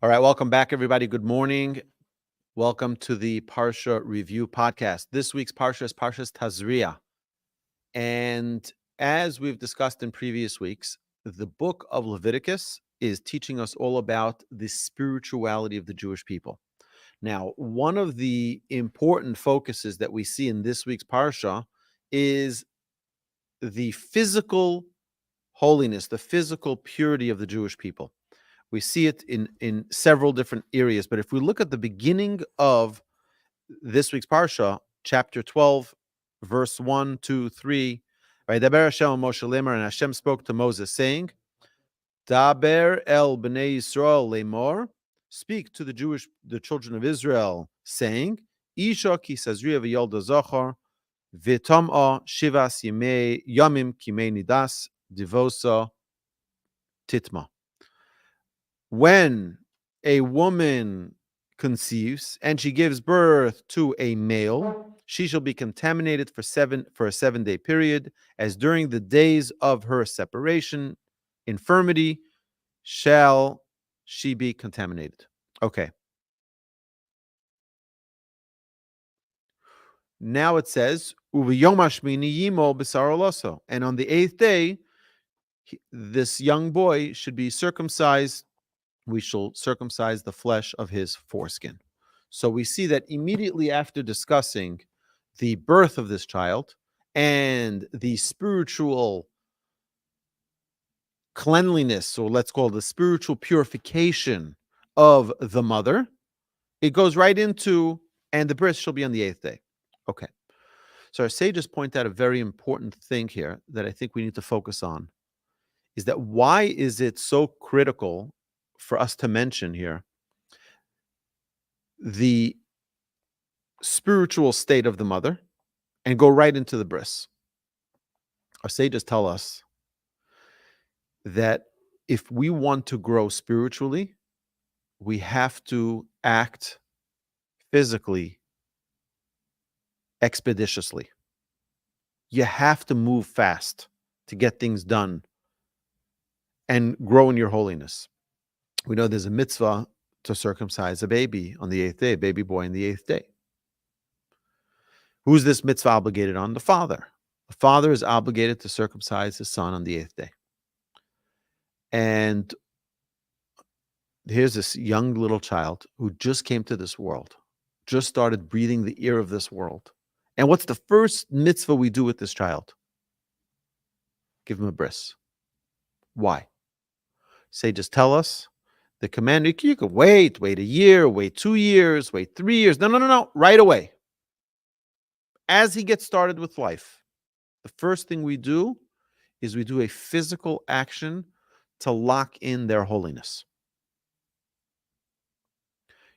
All right, welcome back, everybody. Good morning. Welcome to the Parsha Review Podcast. This week's Parsha is Parsha Tazria. And as we've discussed in previous weeks, the book of Leviticus is teaching us all about the spirituality of the Jewish people. Now, one of the important focuses that we see in this week's Parsha is the physical holiness, the physical purity of the Jewish people. We see it in several different areas. But if we look at the beginning of this week's Parsha, chapter 12, verse 1, 2, 3, Vaydaber Hashem el Moshe lemar, and Hashem spoke to Moses, saying, Daber el bnei Yisrael lemor, speak to the children of Israel, saying, Isha ki sazria v'yolda zochar, v'tom'a shivas yamim kimei nidas, divosa titma. When a woman conceives and she gives birth to a male, she shall be contaminated for a 7-day period, as during the days of her separation, infirmity, shall she be contaminated. Okay. Now it says, Uv'yom hashmini yimo b'sar oloso, and on the 8th day, this young boy should be circumcised. We shall circumcise the flesh of his foreskin. So we see that immediately after discussing the birth of this child and the spiritual cleanliness, or let's call it the spiritual purification of the mother, it goes right into, and the birth shall be on the 8th day. Okay. So our sages point out a very important thing here that I think we need to focus on, is that why is it so critical for us to mention here the spiritual state of the mother and go right into the bris? Our sages tell us that if we want to grow spiritually, we have to act physically expeditiously. You have to move fast to get things done and grow in your holiness. We know there's a mitzvah to circumcise a baby on the 8th day, a baby boy on the 8th day. Who's this mitzvah obligated on? The father. The father is obligated to circumcise his son on the 8th day. And here's this young little child who just came to this world, just started breathing the air of this world. And what's the first mitzvah we do with this child? Give him a bris. Why? Sages tell us the command, you could wait a year, wait 2 years, wait 3 years. No. Right away. As he gets started with life, the first thing we do is we do a physical action to lock in their holiness.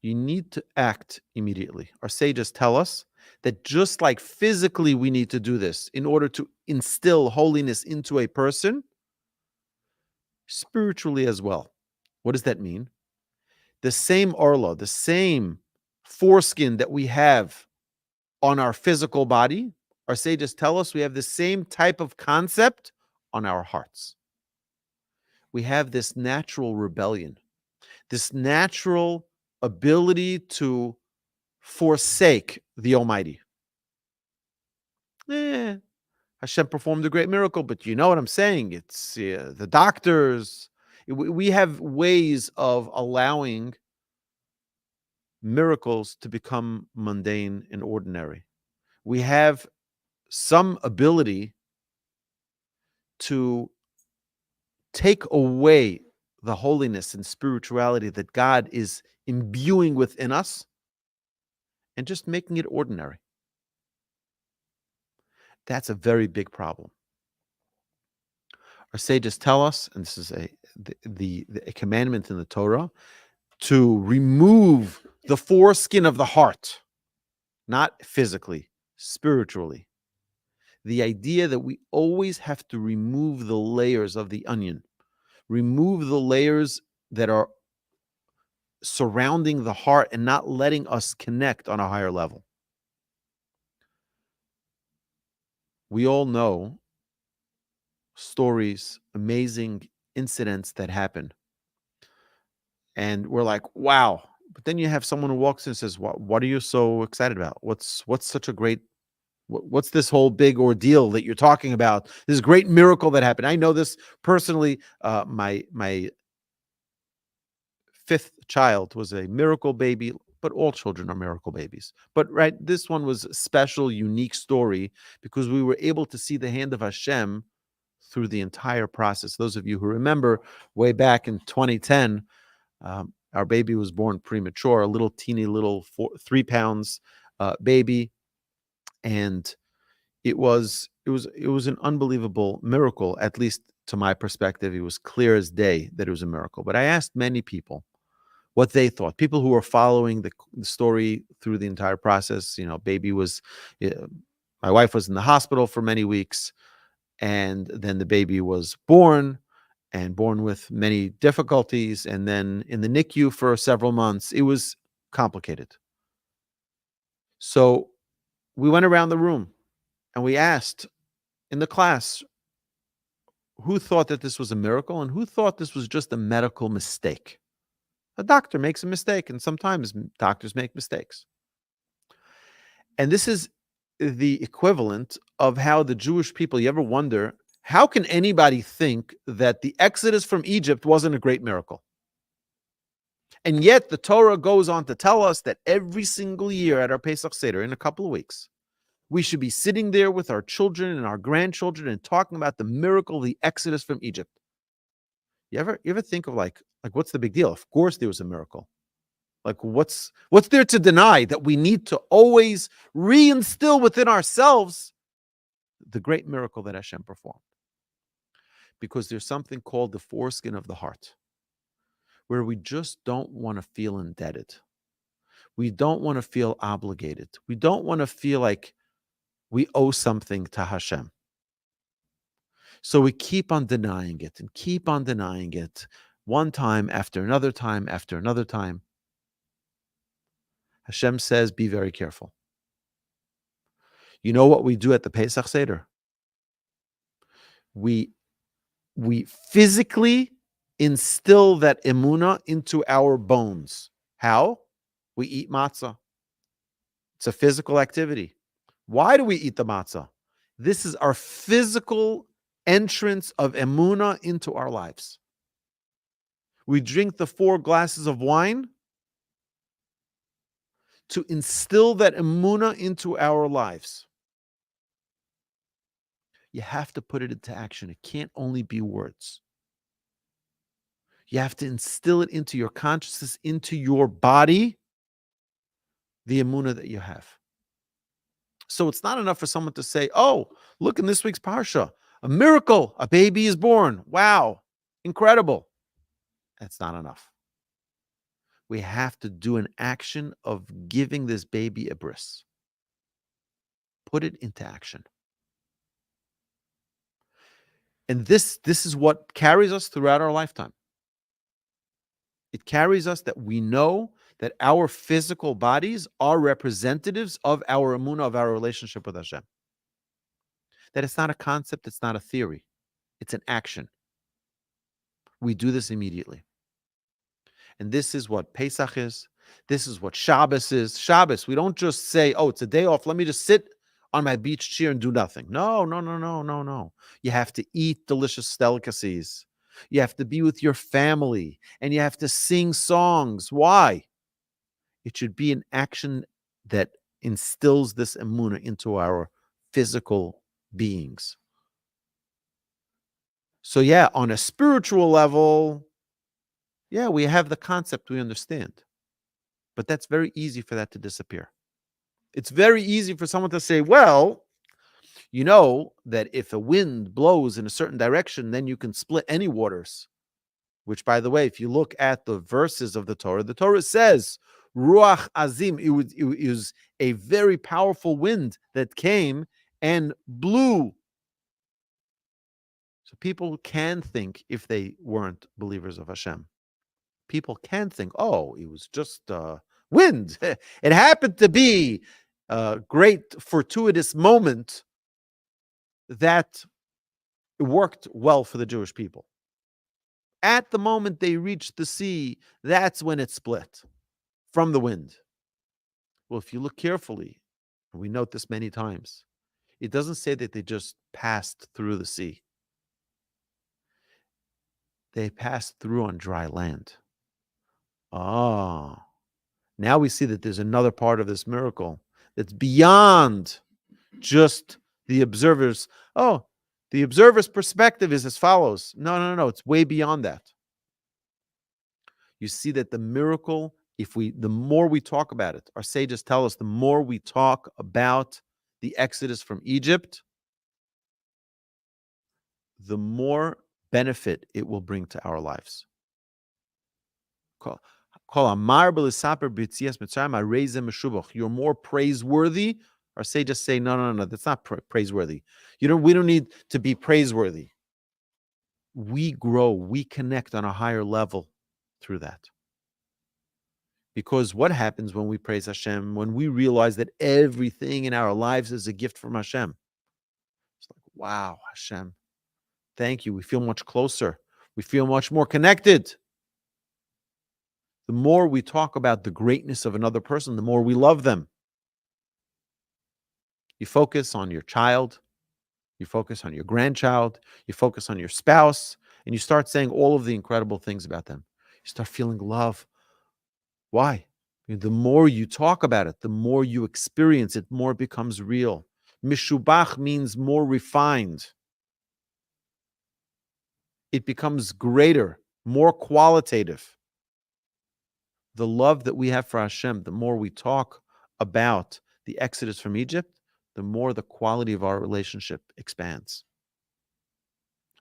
You need to act immediately. Our sages tell us that just like physically we need to do this in order to instill holiness into a person, spiritually as well. What does that mean? The same orla, the same foreskin that we have on our physical body, our sages tell us we have the same type of concept on our hearts. We have this natural rebellion, this natural ability to forsake the Almighty. Hashem performed a great miracle, but you know what I'm saying? It's the doctors. We have ways of allowing miracles to become mundane and ordinary. We have some ability to take away the holiness and spirituality that God is imbuing within us and just making it ordinary. That's a very big problem. Our sages tell us, and this is a commandment in the Torah, to remove the foreskin of the heart, not physically, spiritually. The idea that we always have to remove the layers of the onion, remove the layers that are surrounding the heart and not letting us connect on a higher level. We all know stories, amazing incidents that happen. And we're like, wow. But then you have someone who walks in and says, what are you so excited about? What's such a great, what's this whole big ordeal that you're talking about? This great miracle that happened. I know this personally. My fifth child was a miracle baby, but all children are miracle babies. But right, this one was a special, unique story because we were able to see the hand of Hashem through the entire process. Those of you who remember, way back in 2010, our baby was born premature, a little teeny little 3 pounds baby, and it was an unbelievable miracle. At least to my perspective, it was clear as day that it was a miracle. But I asked many people what they thought. People who were following the story through the entire process. Baby was, my wife was in the hospital for many weeks, and then the baby was born, and born with many difficulties, and then in the NICU for several months. It was complicated. So we went around the room and we asked in the class who thought that this was a miracle and who thought this was just a medical mistake. A doctor makes a mistake, and sometimes doctors make mistakes. And this is the equivalent of how the Jewish people, you ever wonder, how can anybody think that the Exodus from Egypt wasn't a great miracle? And yet the Torah goes on to tell us that every single year at our Pesach Seder, in a couple of weeks, we should be sitting there with our children and our grandchildren and talking about the miracle of the Exodus from Egypt. You ever think of like what's the big deal? Of course there was a miracle. Like what's there to deny that we need to always reinstill within ourselves the great miracle that Hashem performed? Because there's something called the foreskin of the heart, where we just don't want to feel indebted. We don't want to feel obligated. We don't want to feel like we owe something to Hashem. So we keep on denying it and keep on denying it, one time after another time after another time. Hashem says, be very careful. You know what we do at the Pesach Seder? We physically instill that emunah into our bones. How? We eat matzah. It's a physical activity. Why do we eat the matzah? This is our physical entrance of emunah into our lives. We drink the 4 glasses of wine to instill that emunah into our lives. You have to put it into action. It can't only be words. You have to instill it into your consciousness, into your body, the emunah that you have. So it's not enough for someone to say, oh, look in this week's Parsha, a miracle, a baby is born. Wow, incredible. That's not enough. We have to do an action of giving this baby a bris. Put it into action. And this is what carries us throughout our lifetime. It carries us that we know that our physical bodies are representatives of our emunah, of our relationship with Hashem. That it's not a concept, it's not a theory. It's an action. We do this immediately. And this is what Pesach is. This is what Shabbos is. Shabbos, we don't just say, oh, it's a day off. Let me just sit on my beach chair and do nothing. No. You have to eat delicious delicacies. You have to be with your family. And you have to sing songs. Why? It should be an action that instills this emunah into our physical beings. So yeah, on a spiritual level, yeah, we have the concept, we understand. But that's very easy for that to disappear. It's very easy for someone to say, well, you know that if a wind blows in a certain direction, then you can split any waters. Which, by the way, if you look at the verses of the Torah says, Ruach Azim, it was a very powerful wind that came and blew. So people can think, if they weren't believers of Hashem, people can think, oh, it was just wind. It happened to be a great fortuitous moment that worked well for the Jewish people. At the moment they reached the sea, that's when it split from the wind. Well, if you look carefully, and we note this many times, it doesn't say that they just passed through the sea. They passed through on dry land. Oh, now we see that there's another part of this miracle that's beyond just the observer's. Oh, the observer's perspective is as follows. No. It's way beyond that. You see that the miracle, the more we talk about it, our sages tell us, the more we talk about the Exodus from Egypt, the more benefit it will bring to our lives. You're more praiseworthy. Our sages say, no, that's not praiseworthy. We don't need to be praiseworthy. We grow, we connect on a higher level through that. Because what happens when we praise Hashem, when we realize that everything in our lives is a gift from Hashem? It's like, wow, Hashem, thank you. We feel much closer. We feel much more connected. The more we talk about the greatness of another person, the more we love them. You focus on your child, you focus on your grandchild, you focus on your spouse, and you start saying all of the incredible things about them. You start feeling love. Why? The more you talk about it, the more you experience it, more it becomes real. Mishubach means more refined. It becomes greater, more qualitative. The love that we have for Hashem, the more we talk about the Exodus from Egypt, the more the quality of our relationship expands.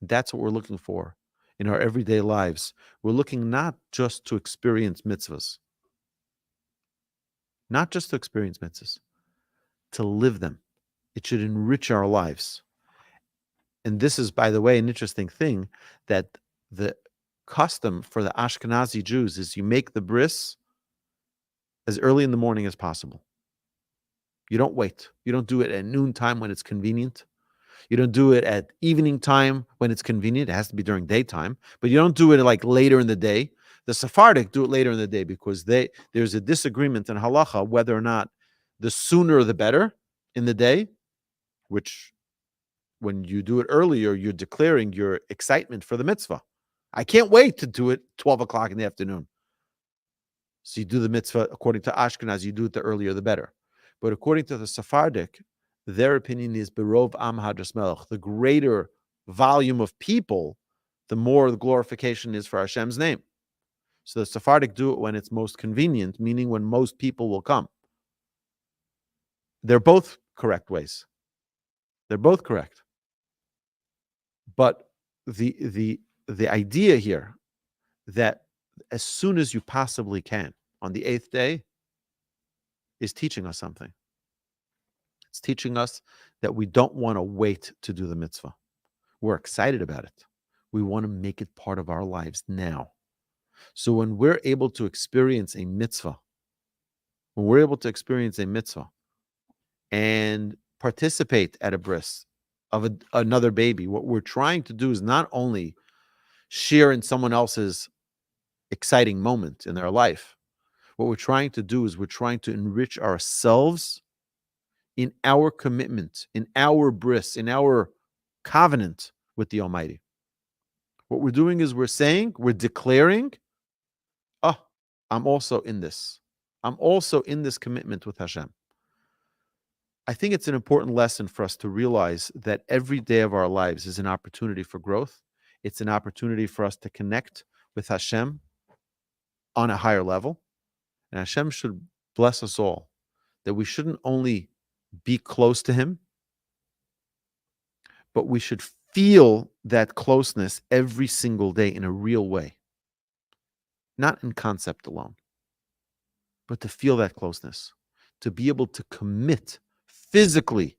That's what we're looking for in our everyday lives. We're looking not just to experience mitzvahs, to live them. It should enrich our lives. And this is, by the way, an interesting thing, that the custom for the Ashkenazi Jews is you make the bris as early in the morning as possible. You don't wait. You don't do it at noontime when it's convenient. You don't do it at evening time when it's convenient. It has to be during daytime. But you don't do it like later in the day. The Sephardic do it later in the day because there's a disagreement in halacha whether or not the sooner the better in the day, which when you do it earlier, you're declaring your excitement for the mitzvah. I can't wait to do it 12 o'clock in the afternoon. So you do the mitzvah, according to Ashkenaz, you do it the earlier the better. But according to the Sephardic, their opinion is Berov Am Hadras Melech. The greater volume of people, the more the glorification is for Hashem's name. So the Sephardic do it when it's most convenient, meaning when most people will come. They're both correct ways. They're both correct. But the idea here that as soon as you possibly can on the 8th day is teaching us something. It's teaching us that we don't want to wait to do the mitzvah. We're excited about it. We want to make it part of our lives now. So when we're able to experience a mitzvah, and participate at a bris of another baby, what we're trying to do is not only share in someone else's exciting moment in their life. What we're trying to do is we're trying to enrich ourselves in our commitment, in our bris, in our covenant with the Almighty. What we're doing is we're declaring, I'm also in this. I'm also in this commitment with Hashem. I think it's an important lesson for us to realize that every day of our lives is an opportunity for growth. It's an opportunity for us to connect with Hashem on a higher level. And Hashem should bless us all, that we shouldn't only be close to Him, but we should feel that closeness every single day in a real way. Not in concept alone, but to feel that closeness, to be able to commit physically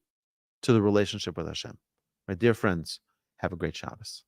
to the relationship with Hashem. My dear friends, have a great Shabbos.